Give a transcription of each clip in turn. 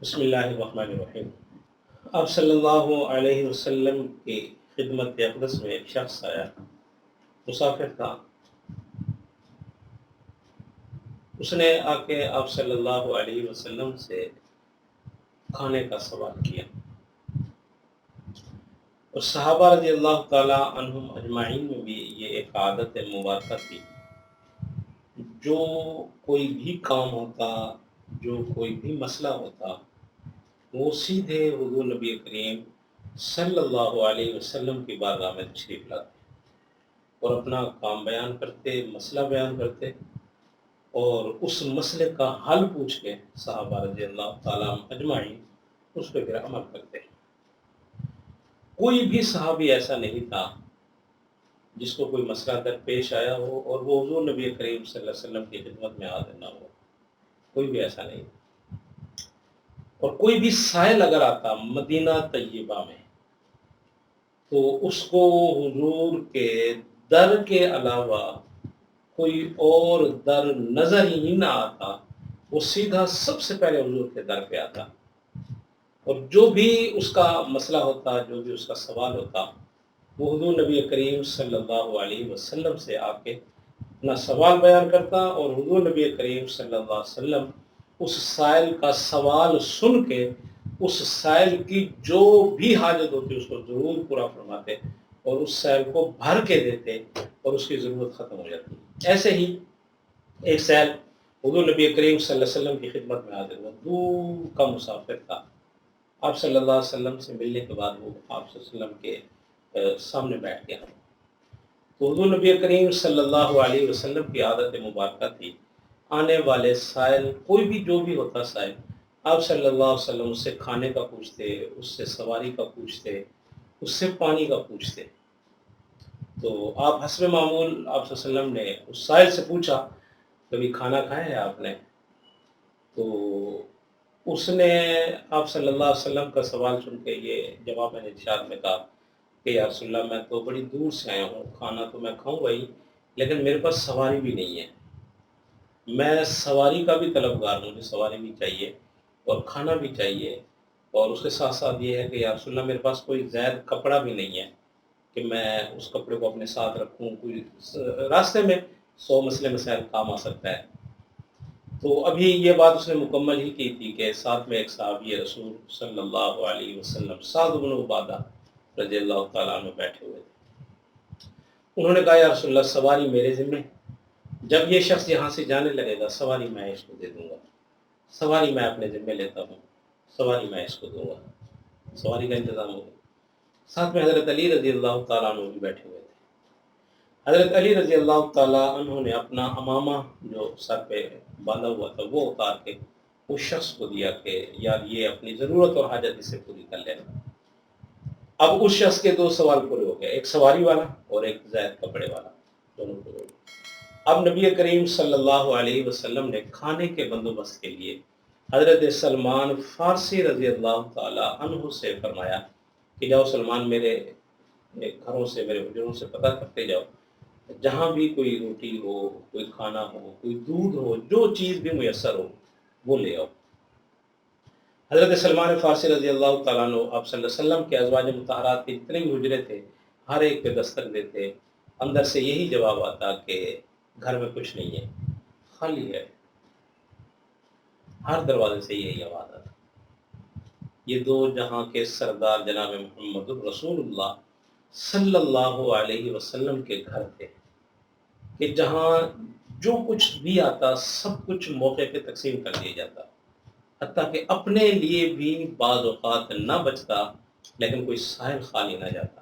بسم اللہ الرحمن الرحیم۔ آپ صلی اللہ علیہ وسلم کی خدمت اقدس میں ایک شخص آیا، مسافر تھا۔ اس نے آ کے آپ صلی اللہ علیہ وسلم سے کھانے کا سوال کیا، اور صحابہ رضی اللہ تعالی عنہم اجمعین میں بھی یہ ایک عادت مبارکہ تھی، جو کوئی بھی کام ہوتا، جو کوئی بھی مسئلہ ہوتا، وہ سیدھے حضور نبی کریم صلی اللہ علیہ وسلم کی بارگاہ میں تشریف لاتے اور اپنا کام بیان کرتے، مسئلہ بیان کرتے، اور اس مسئلے کا حل پوچھ کے صحابہ رضی اللہ تعالیٰ اجمعین اس پہ پھر عمل کرتے۔ کوئی بھی صحابی ایسا نہیں تھا جس کو کوئی مسئلہ درپیش آیا ہو اور وہ حضور نبی کریم صلی اللہ علیہ وسلم کی خدمت میں حاضر نہ ہو، کوئی بھی ایسا نہیں۔ اور کوئی بھی سائل اگر آتا مدینہ طیبہ میں، تو اس کو حضور کے در کے علاوہ کوئی اور در نظر ہی نہ آتا، وہ سیدھا سب سے پہلے حضور کے در پہ آتا، اور جو بھی اس کا مسئلہ ہوتا، جو بھی اس کا سوال ہوتا، وہ حضور نبی کریم صلی اللہ علیہ وسلم سے آ کے اپنا سوال بیان کرتا، اور حضور نبی کریم صلی اللہ علیہ وسلم اس سائل کا سوال سن کے اس سائل کی جو بھی حاجت ہوتی اس کو ضرور پورا فرماتے، اور اس سائل کو بھر کے دیتے، اور اس کی ضرورت ختم ہو جاتی۔ ایسے ہی ایک سائل حضور نبی کریم صلی اللہ علیہ وسلم کی خدمت میں حاضر ہوا، دور کا مسافر تھا۔ آپ صلی اللہ علیہ وسلم سے ملنے کے بعد وہ آپ صلی اللہ علیہ وسلم کے سامنے بیٹھ گیا۔ تو حضور نبی کریم صلی اللہ علیہ وسلم کی عادت مبارکہ تھی، آنے والے سائل کوئی بھی جو بھی ہوتا سائل، آپ صلی اللہ علیہ وسلم اس سے کھانے کا پوچھتے، اس سے سواری کا پوچھتے، اس سے پانی کا پوچھتے۔ تو آپ حسب معمول آپ صلی اللہ علیہ وسلم نے اس سائل سے پوچھا، کبھی کھانا کھایا ہے آپ نے؟ تو اس نے آپ صلی اللہ علیہ وسلم کا سوال سن کے یہ جواب میں نے ارشاد میں کہا کہ یا رسول اللہ، میں تو بڑی دور سے آیا ہوں، کھانا تو میں کھاؤں گا ہی، لیکن میرے پاس سواری بھی نہیں ہے۔ میں سواری کا بھی طلبگار ہوں، مجھے سواری بھی چاہیے اور کھانا بھی چاہیے، اور اس کے ساتھ ساتھ یہ ہے کہ یا رسول اللہ میرے پاس کوئی زائد کپڑا بھی نہیں ہے کہ میں اس کپڑے کو اپنے ساتھ رکھوں، کوئی راستے میں 100 مسئلے مسائل کام آ سکتا ہے۔ تو ابھی یہ بات اس نے مکمل ہی کی تھی کہ ساتھ میں ایک صحابی رسول صلی اللہ علیہ وسلم سعد بن عبادہ رضی اللہ تعالیٰ عنہ بیٹھے ہوئے تھے۔ انہوں نے کہا یا رسول اللہ، سواری میرے ذمہ، جب یہ شخص یہاں سے جانے لگے گا سواری میں اس کو دے دوں گا، سواری میں اپنے ذمہ لیتا ہوں، سواری میں اس کو دوں گا، سواری کا انتظام ہوگا۔ ساتھ میں حضرت علی رضی اللہ تعالیٰ عنہ بھی بیٹھے ہوئے تھے۔ حضرت علی رضی اللہ تعالیٰ عنہ نے اپنا امامہ جو سر پہ باندھا ہوا تھا وہ اتار کے اس شخص کو دیا کہ یار یہ اپنی ضرورت اور حاجت اسے پوری کر لینا۔ اب اس شخص کے دو سوال پورے ہو گئے، ایک سواری والا اور ایک زائد کپڑے والا، دونوں پورے ہو گئے۔ اب نبی کریم صلی اللہ علیہ وسلم نے کھانے کے بندوبست کے لیے حضرت سلمان فارسی رضی اللہ تعالیٰ عنہ سے فرمایا کہ جاؤ سلمان، میرے گھروں سے، میرے حجروں سے پتہ کرتے جاؤ، جہاں بھی کوئی روٹی ہو، کوئی کھانا ہو، کوئی دودھ ہو، جو چیز بھی میسر ہو وہ لے آؤ۔ حضرت سلمان فارسی رضی اللہ تعالیٰ عنہ آپ صلی اللہ علیہ وسلم کے ازواج مطہرات کے جتنے بھی حجرے تھے ہر ایک پہ دستک دیتے، اندر سے یہی جواب آتا کہ گھر میں کچھ نہیں ہے، خالی ہے۔ ہر دروازے سے یہی آواز آتا۔ یہ دو جہاں کے سردار جناب محمد رسول اللہ صلی اللہ علیہ وسلم کے گھر تھے کہ جہاں جو کچھ بھی آتا سب کچھ موقع پہ تقسیم کر دیا جاتا، حتیٰ کہ اپنے لیے بھی بعض اوقات نہ بچتا، لیکن کوئی سائل خالی نہ جاتا۔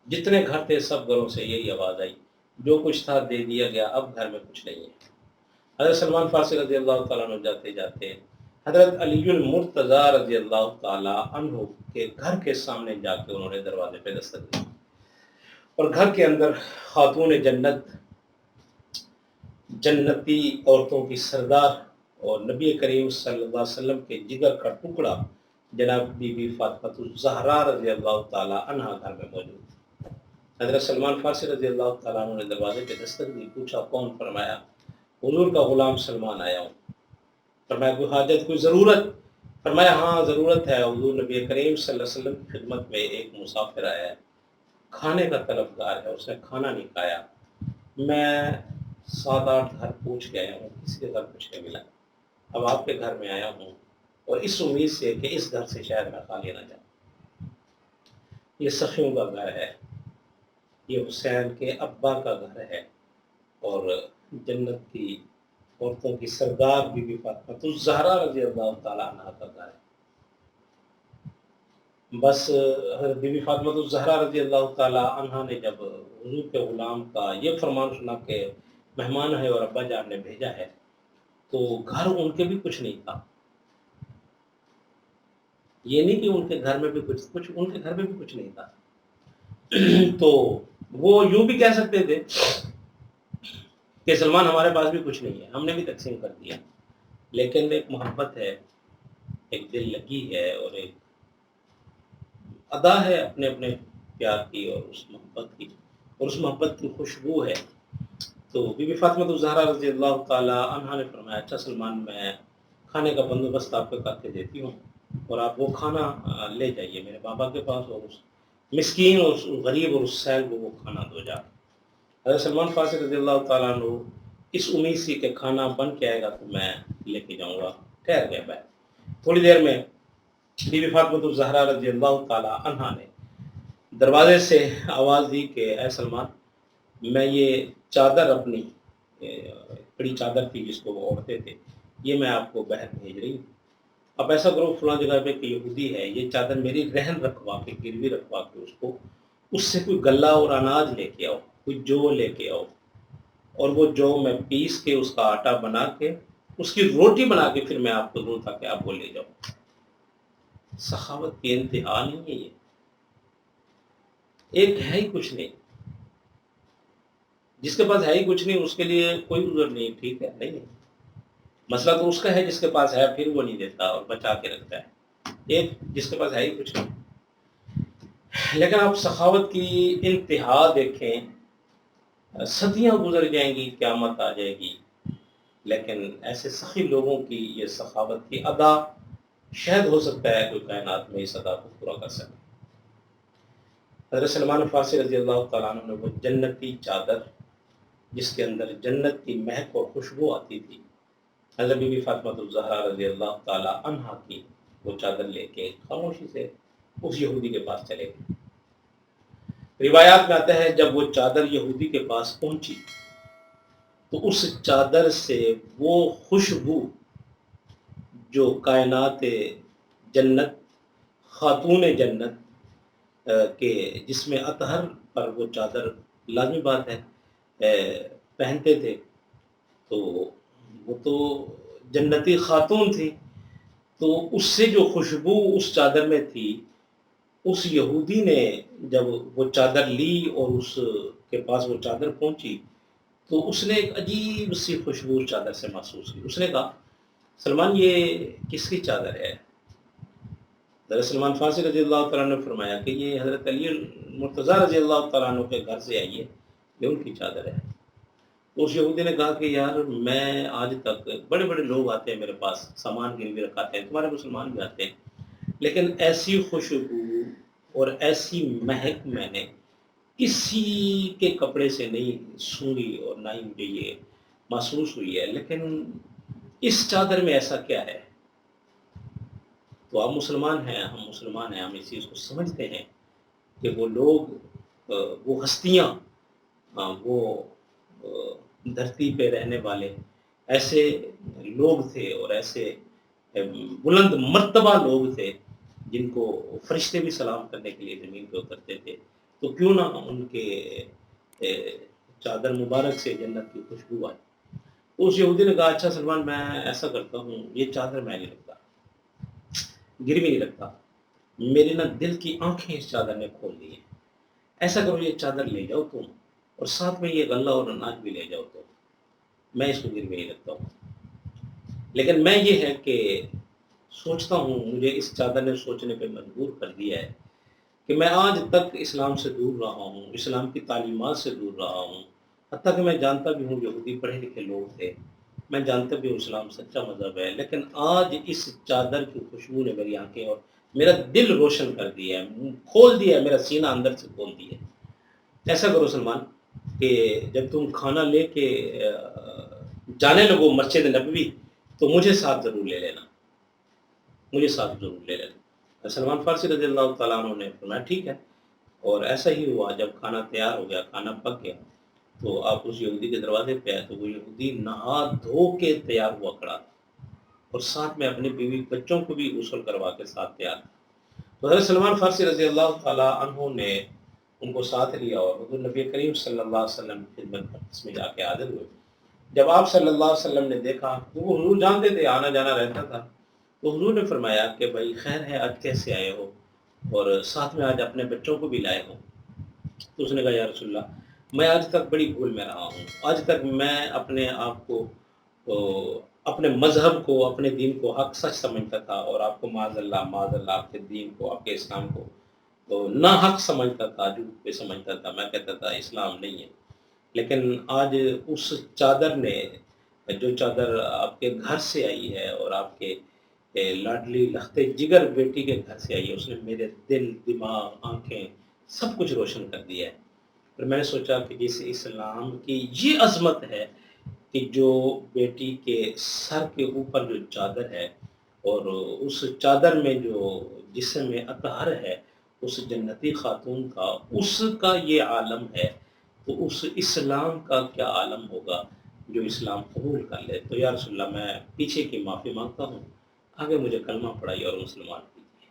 جتنے گھر تھے سب گھروں سے یہی آواز آئی، جو کچھ تھا دے دیا گیا، اب گھر میں کچھ نہیں ہے۔ حضرت سلمان فارسی رضی اللہ تعالیٰ عنہ جاتے جاتے حضرت علی المرتضیٰ رضی اللہ تعالیٰ عنہ کے گھر کے سامنے جا کے انہوں نے دروازے پہ دستک دی، اور گھر کے اندر خاتون جنت، جنتی عورتوں کی سردار اور نبی کریم صلی اللہ علیہ وسلم کے جگر کا ٹکڑا جناب بی بی فاطمہ الزہرا رضی اللہ تعالیٰ عنہ گھر میں موجود تھی۔ حضرت سلمان فارسی رضی اللہ تعالیٰ عنہ نے دروازے پہ دستک دی، پوچھا کون؟ فرمایا حضور کا غلام سلمان آیا ہوں۔ فرمایا کوئی حاجت، کوئی ضرورت؟ فرمایا ہاں ضرورت ہے، حضور نبی کریم صلی اللہ علیہ وسلم کی خدمت میں ایک مسافر آیا ہے، کھانے کا طلبگار ہے، اس نے کھانا نہیں کھایا، میں 7-8 گھر پوچھ کے آیا ہوں، کسی کے گھر کچھ نہیں ملا، اب آپ کے گھر میں آیا ہوں اور اس امید سے کہ اس گھر سے شاید میں کھا لینا جاؤں۔ یہ سخیوں کا گھر ہے، یہ حسین کے ابا کا گھر ہے، اور جنت کی عورتوں کی سردار بی بی فاطمہ الزہرا رضی اللہ تعالیٰ عنہ کا گھر ہے۔ بس حضرت بی بی فاطمہ الزہرا رضی اللہ تعالیٰ عنہ نے جب حضور کے غلام کا یہ فرمان سنا کہ مہمان ہے اور ابا جان نے بھیجا ہے، تو گھر ان کے بھی کچھ نہیں تھا۔ یہ نہیں کہ ان کے گھر میں بھی کچھ ان کے گھر میں بھی کچھ نہیں تھا تو وہ یوں بھی کہہ سکتے تھے کہ سلمان ہمارے پاس بھی کچھ نہیں ہے، ہم نے بھی تقسیم کر دیا، لیکن ایک محبت ہے، ایک دل لگی ہے، اور ایک ادا ہے اپنے اپنے پیار کی اور اس محبت کی، اور اس محبت کی خوشبو ہے۔ تو بی بی فاطمہ الزہرا رضی اللہ تعالیٰ عنہا نے فرمایا اچھا سلمان، میں کھانے کا بندوبست آپ کو کر کے دیتی ہوں، اور آپ وہ کھانا لے جائیے میرے بابا کے پاس، اور اس مسکین اور اس غریب اور اس سیل کو وہ کھانا دو جا۔ حضرت سلمان فارسی رضی اللہ تعالیٰ عنہ اس امید سے کہ کھانا بن کے آئے گا تو میں لے کے جاؤں گا، ٹھہر گیا بیٹھ۔ تھوڑی دیر میں بی بی فاطمہ الزہرا رضی اللہ تعالیٰ عنہا نے دروازے سے آواز دی کہ اے سلمان، میں یہ چادر اپنی بڑی چادر تھی جس کو وہ اوڑھتے تھے، یہ میں آپ کو باہر بھیج رہی ہوں، اب ایسا کرو فلاں جگہ پہ کہ یہودی ہے، یہ چادر میری رہن رکھوا کے، گروی رکھوا کے اس سے کوئی غلہ اور اناج لے کے آؤ، کوئی جو لے کے آؤ، اور وہ جو میں پیس کے اس کا آٹا بنا کے اس کی روٹی بنا کے پھر میں آپ کو دوں تاکہ آپ وہ لے جاؤ۔ سخاوت کی انتہا نہیں ہے یہ، ایک ہے ہی کچھ نہیں، جس کے پاس ہے ہی کچھ نہیں اس کے لیے کوئی عذر نہیں، ٹھیک ہے، نہیں مسئلہ تو اس کا ہے جس کے پاس ہے پھر وہ نہیں دیتا اور بچا کے رکھتا ہے، ایک جس کے پاس ہے ہی کچھ نہیں۔ لیکن آپ سخاوت کی انتہا دیکھیں، صدیاں گزر جائیں گی، قیامت آ جائے گی، لیکن ایسے سخی لوگوں کی یہ سخاوت کی ادا شاید ہو سکتا ہے کوئی کائنات میں اس ادا کو پورا کر سکے۔ حضرت سلمان فارسی رضی اللہ تعالیٰ عنہ نے وہ جنتی چادر جس کے اندر جنت کی مہک اور خوشبو آتی تھی، حضرت بی بی فاطمہ الزہرا رضی اللہ تعالیٰ عنہا کی وہ چادر لے کے خاموشی سے اس یہودی کے پاس چلے گئے۔ روایات میں آتا ہے جب وہ چادر یہودی کے پاس پہنچی تو اس چادر سے وہ خوشبو جو کائنات جنت، خاتون جنت کے جس میں اطہر پر وہ چادر لازمی بات ہے پہنتے تھے، تو وہ تو جنتی خاتون تھی، تو اس سے جو خوشبو اس چادر میں تھی، اس یہودی نے جب وہ چادر لی اور اس کے پاس وہ چادر پہنچی تو اس نے ایک عجیب سی خوشبو اس چادر سے محسوس کی۔ اس نے کہا سلمان یہ کس کی چادر ہے؟ حضرت سلمان فارسی رضی اللہ تعالیٰ نے فرمایا کہ یہ حضرت علی مرتضیٰ رضی اللہ تعالیٰ عنہ کے گھر سے آئی ہے، یہ ان کی چادر ہے۔ تو اس یہودی نے کہا کہ یار میں آج تک بڑے بڑے لوگ آتے ہیں میرے پاس، سامان گروی رکھاتے ہیں، تمہارے مسلمان بھی آتے ہیں، لیکن ایسی خوشبو اور ایسی مہک میں نے کسی کے کپڑے سے نہیں سونگھی اور نہ ہی مجھے یہ محسوس ہوئی ہے، لیکن اس چادر میں ایسا کیا ہے؟ تو آپ مسلمان ہیں، ہم مسلمان ہیں، ہم اس چیز کو سمجھتے ہیں کہ وہ لوگ، وہ ہستیاں، وہ دھرتی پہ رہنے والے ایسے لوگ تھے اور ایسے بلند مرتبہ لوگ تھے جن کو فرشتے بھی سلام کرنے کے لیے زمین پہ اترتے تھے، تو کیوں نہ ان کے چادر مبارک سے جنت کی خوشبو آئی۔ تو اس یہودی نے کہا اچھا سلمان میں ایسا کرتا ہوں، یہ چادر میں نہیں رکھتا، گروی نہیں رکھتا، میری نا دل کی آنکھیں اس چادر نے کھول دی ہیں، ایسا کرو یہ چادر لے جاؤ تم، اور ساتھ میں یہ غلہ اور اناج بھی لے جاؤ، تو میں اس کو گروی نہیں رکھتا ہوں، لیکن میں یہ ہے کہ سوچتا ہوں، مجھے اس چادر نے سوچنے پہ مجبور کر دیا ہے کہ میں آج تک اسلام سے دور رہا ہوں، اسلام کی تعلیمات سے دور رہا ہوں، حتیٰ کہ میں جانتا بھی ہوں یہودی پڑھے لکھے لوگ تھے، میں جانتا بھی ہوں اسلام سچا مذہب ہے، لیکن آج اس چادر کی خوشبو نے میری آنکھیں اور میرا دل روشن کر دیا ہے، کھول دیا ہے، میرا سینہ اندر سے کھول دیا ہے۔ ایسا کرو سلمان کہ جب تم کھانا لے کے جانے لگو مسجد نبوی، تو مجھے ساتھ ضرور لے لینا، مجھے ساتھ ضرور لے لینا۔ سلمان فارسی رضی اللہ تعالیٰ عنہ نے فرمایا ٹھیک ہے، اور ایسا ہی ہوا۔ جب کھانا تیار ہو گیا، کھانا پک گیا، تو آپ اس یہودی کے دروازے پہ آئے تو وہ یہودی نہا دھو کے تیار ہوا کھڑا تھا، اور ساتھ میں اپنے بیوی بچوں کو بھی غسل کروا کے ساتھ تیار تھا۔ تو حضرت سلمان فارسی رضی اللہ تعالیٰ عنہ نے ان کو ساتھ لیا اور حضور نبی کریم صلی اللہ علیہ وسلم کی خدمت میں جا کے حاضر ہوئے۔ جب آپ صلی اللہ علیہ وسلم نے دیکھا، تو وہ حضور جانتے تھے آنا جانا رہتا تھا، تو حضور نے فرمایا کہ بھائی خیر ہے، آج کیسے آئے ہو، اور ساتھ میں آج اپنے بچوں کو بھی لائے ہو؟ تو اس نے کہا یا رسول اللہ، میں آج تک بڑی بھول میں رہا ہوں، آج تک میں اپنے آپ کو اپنے مذہب کو، اپنے دین کو حق سچ سمجھتا تھا، اور آپ کو معاذ اللہ آپ کے دین کو، آپ کے اسلام کو تو نہ حق سمجھتا تھا، جھوٹ پہ سمجھتا تھا، میں کہتا تھا اسلام نہیں ہے۔ لیکن آج اس چادر نے، جو چادر آپ کے گھر سے آئی ہے اور آپ کے لاڈلی لخت جگر بیٹی کے گھر سے آئی ہے، اس نے میرے دل، دماغ، آنکھیں سب کچھ روشن کر دیا ہے۔ پھر میں نے سوچا کہ جس اسلام کی یہ عظمت ہے کہ جو بیٹی کے سر کے اوپر جو چادر ہے، اور اس چادر میں جو جسم میں اطہر ہے اس جنتی خاتون کا، اس کا یہ عالم ہے، تو اس اسلام کا کیا عالم ہوگا جو اسلام قبول کر لے۔ تو یا رسول اللہ، میں پیچھے کی معافی مانگتا ہوں، آگے مجھے کلمہ پڑھائی اور مسلمان کیجیے۔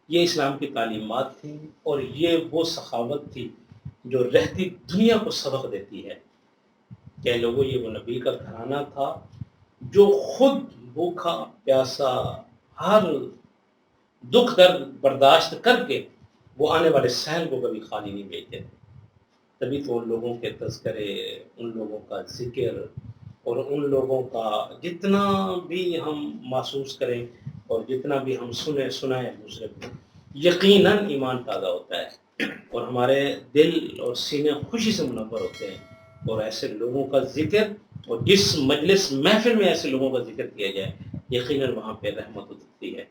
یہ اسلام کی تعلیمات تھیں، اور یہ وہ سخاوت تھی جو رہتی دنیا کو سبق دیتی ہے کہ لوگوں، یہ وہ نبی کا گھرانہ تھا جو خود بھوکا پیاسا ہر دکھ درد برداشت کر کے وہ آنے والے سیل کو کبھی خالی نہیں بھیجتے تھے۔ تبھی تو ان لوگوں کے تذکرے، ان لوگوں کا ذکر، اور ان لوگوں کا جتنا بھی ہم محسوس کریں اور جتنا بھی ہم سنائیں دوسرے کو، یقیناً ایمان تازہ ہوتا ہے، اور ہمارے دل اور سینے خوشی سے منور ہوتے ہیں۔ اور ایسے لوگوں کا ذکر، اور جس مجلس محفل میں ایسے لوگوں کا ذکر کیا جائے، یقیناً وہاں پہ رحمت ہوتی ہے۔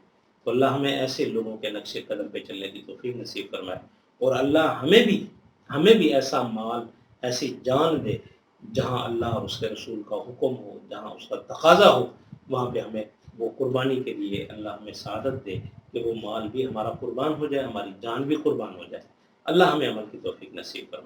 تو اللہ ہمیں ایسے لوگوں کے نقش قدم پہ چلنے کی توفیق نصیب فرمائے، اور اللہ ہمیں بھی ایسا مال، ایسی جان دے، جہاں اللہ اور اس کے رسول کا حکم ہو، جہاں اس کا تقاضا ہو، وہاں پہ ہمیں وہ قربانی کے لیے اللہ ہمیں سعادت دے کہ وہ مال بھی ہمارا قربان ہو جائے، ہماری جان بھی قربان ہو جائے۔ اللہ ہمیں عمل کی توفیق نصیب فرمائے۔